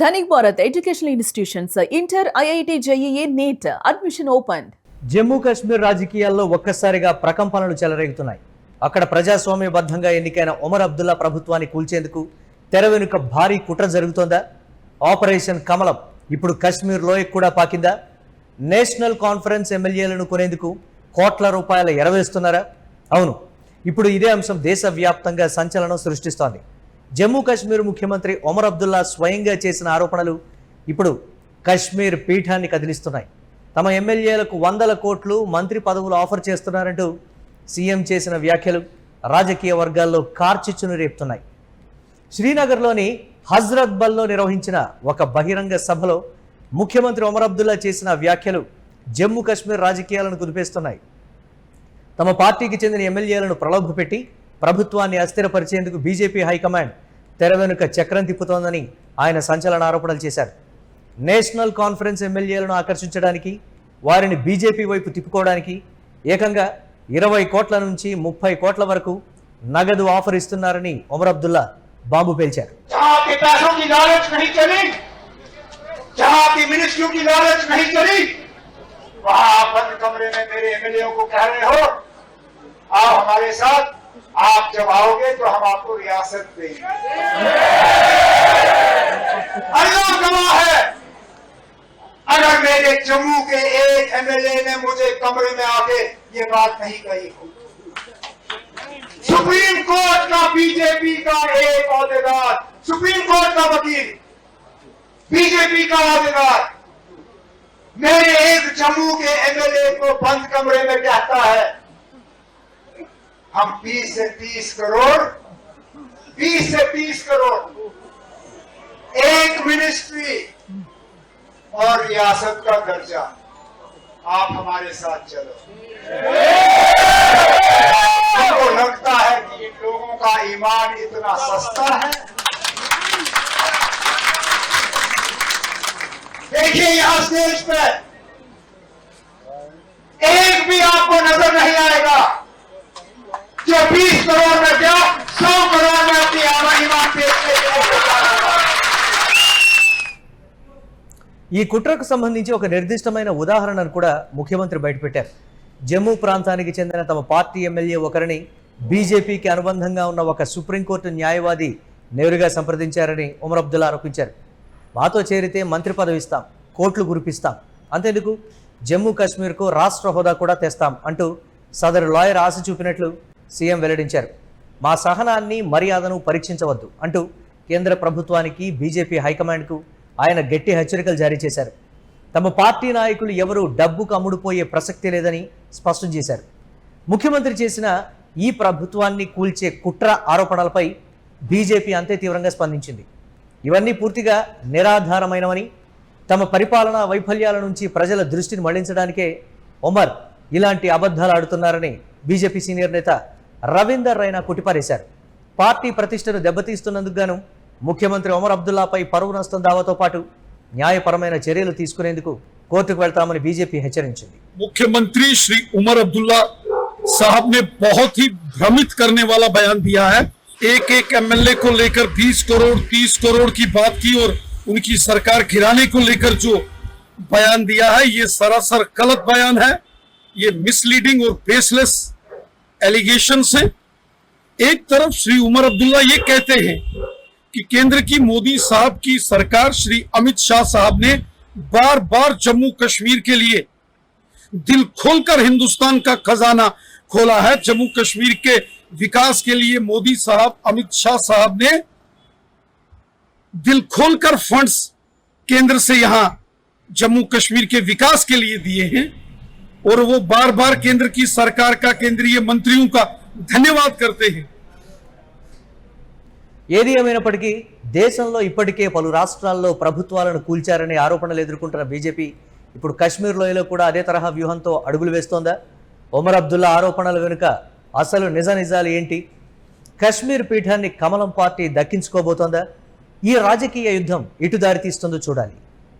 Dhanik Bharat educational institutions inter IIT JEE NEET admission open. Jammu Kashmir రాజకీయాల్లో ఒక్కసారిగా ప్రకంపనలు చెలరేగుతున్నాయి. అక్కడ ప్రజాస్వామ్యబద్ధంగా ఎన్నికైన ఒమర్ అబ్దుల్లా ప్రభుత్వాన్ని కూల్చేందుకు తెర వెనుక భారీ కుట్ర జరుగుతోందా? ఆపరేషన్ కమలం ఇప్పుడు కశ్మీర్ లోయకు కూడా పాకిందా? నేషనల్ కాన్ఫరెన్స్ ఎమ్మెల్యేలను కొనేందుకు కోట్ల రూపాయల ఎరవేస్తున్నారా? అవును, ఇప్పుడు ఇదే అంశం దేశవ్యాప్తంగా సంచలనం సృష్టిస్తోంది. జమ్మూ కాశ్మీర్ ముఖ్యమంత్రి ఒమర్ అబ్దుల్లా స్వయంగా చేసిన ఆరోపణలు ఇప్పుడు కశ్మీర్ పీఠాన్ని కదిలిస్తున్నాయి. తమ ఎమ్మెల్యేలకు 100 కోట్లు మంత్రి పదవులు ఆఫర్ చేస్తున్నారంటూ సీఎం చేసిన వ్యాఖ్యలు రాజకీయ వర్గాల్లో కార్చిచ్చును రేపుతున్నాయి. శ్రీనగర్లోని హజ్రత్ బల్లో నిర్వహించిన ఒక బహిరంగ సభలో ముఖ్యమంత్రి ఒమర్ అబ్దుల్లా చేసిన వ్యాఖ్యలు జమ్మూ కాశ్మీర్ రాజకీయాలను కుదిపేస్తున్నాయి. తమ పార్టీకి చెందిన ఎమ్మెల్యేలను ప్రలోభపెట్టి ప్రభుత్వాన్ని అస్థిరపరిచేందుకు బీజేపీ హైకమాండ్ తెర వెనుక చక్రం తిప్పుతోందని ఆయన సంచలన ఆరోపణలు చేశారు. నేషనల్ కాన్ఫరెన్స్ ఎమ్మెల్యేలను ఆకర్షించడానికి, వారిని బీజేపీ వైపు తిప్పుకోవడానికి ఏకంగా 20 కోట్ల నుంచి 30 కోట్ల వరకు నగదు ఆఫర్ ఇస్తున్నారని ఒమర్ అబ్దుల్లా బాంబు పేల్చారు. आप जब आओगे तो हम आपको रियासत देंगे। अल्लाह गवाह है, अगर मेरे जम्मू के एक एमएलए ने मुझे कमरे में आके ये बात नहीं कही हो, सुप्रीम कोर्ट का बीजेपी का एक औहदेदार, सुप्रीम कोर्ट का वकील, बीजेपी का औहदेदार मेरे एक जम्मू के एमएलए को बंद कमरे में कहता है हम 20 से 30 करोड़ एक मिनिस्ट्री और रियासत का दर्जा, आप हमारे साथ चलो। हमको लगता है कि इन लोगों का ईमान इतना सस्ता है। देखिए यहां स्टेज पे एक भी आपको नजर नहीं आएगा जो 20 करोड़ में क्या 100 करोड़ में अपनी ईमान पेश ఈ కుట్రకు సంబంధించి ఒక నిర్దిష్టమైన ఉదాహరణను కూడా ముఖ్యమంత్రి బయటపెట్టారు. జమ్మూ ప్రాంతానికి చెందిన తమ పార్టీ ఎమ్మెల్యే ఒకరిని బీజేపీకి అనుబంధంగా ఉన్న ఒక సుప్రీంకోర్టు న్యాయవాది నేరుగా సంప్రదించారని ఒమర్ అబ్దుల్లా ఆరోపించారు. మాతో చేరితే మంత్రి పదవి ఇస్తాం, కోట్లు కురిపిస్తాం, అంతేందుకు జమ్మూ కాశ్మీర్కు రాష్ట్ర హోదా కూడా తెస్తాం అంటూ సదరు లాయర్ ఆశ చూపినట్లు సీఎం వెల్లడించారు. మా సహనాన్ని మర్యాదను పరీక్షించవద్దు అంటూ కేంద్ర ప్రభుత్వానికి బీజేపీ హైకమాండ్కు ఆయన గట్టి హెచ్చరికలు జారీ చేశారు. తమ పార్టీ నాయకులు ఎవరూ డబ్బుకు అమ్ముడుపోయే ప్రసక్తి లేదని స్పష్టం చేశారు. ముఖ్యమంత్రి చేసిన ఈ ప్రభుత్వాన్ని కూల్చే కుట్ర ఆరోపణలపై బీజేపీ అంతే తీవ్రంగా స్పందించింది. ఇవన్నీ పూర్తిగా నిరాధారమైనవని, తమ పరిపాలనా వైఫల్యాల నుంచి ప్రజల దృష్టిని మళ్లించడానికే ఒమర్ ఇలాంటి అబద్ధాలు ఆడుతున్నారని బీజేపీ సీనియర్ నేత రవీందర్ రైనా కొట్టిపారేశారు. పార్టీ ప్రతిష్టను దెబ్బతీస్తున్నందుకు గాను ముఖ్యమంత్రి ఒమర్ అబ్దుల్లాపై పరువు నష్టం దావాతో పాటు న్యాయపరమైన చర్యలు తీసుకునేందుకు కోర్టుకు వెళ్తామని బీజేపీ హెచ్చరించింది. मुख्यमंत्री श्री उमर अब्दुल्ला साहब ने बहुत ही भ्रमित करने वाला बयान दिया है। एक एमएलए को लेकर 20 करोड़ 30 करोड़ की बात की और उनकी सरकार गिराने को लेकर जो बयान दिया है ये सरासर गलत बयान है। ये मिसलीडिंग और बेसलेस एलिगेशन से एक तरफ श्री उमर अब्दुल्ला ये कहते हैं कि केंद्र की मोदी साहब की सरकार श्री अमित शाह साहब ने बार बार जम्मू कश्मीर के लिए दिल खोलकर हिंदुस्तान का खजाना खोला है। जम्मू कश्मीर के विकास के लिए मोदी साहब अमित शाह साहब ने दिल खोलकर फंड्स केंद्र से यहां जम्मू कश्मीर के विकास के लिए दिए हैं और वो बार बार केंद्र की सरकार का, केंद्रीय मंत्रियों का धन्यवाद करते हैं। ఏది ఏమైనప్పటికీ దేశంలో ఇప్పటికే పలు రాష్ట్రాల్లో ప్రభుత్వాలను కూల్చారనే ఆరోపణలు ఎదుర్కొంటున్న బీజేపీ ఇప్పుడు కశ్మీర్ లోయలో కూడా అదే తరహా వ్యూహంతో అడుగులు వేస్తోందా? ఒమర్ అబ్దుల్లా ఆరోపణల వెనుక అసలు నిజాలు ఏంటి? కశ్మీర్ పీఠాన్ని కమలం పార్టీ దక్కించుకోబోతోందా? ఈ రాజకీయ యుద్ధం ఇటు దారి తీస్తుందో చూడాలి.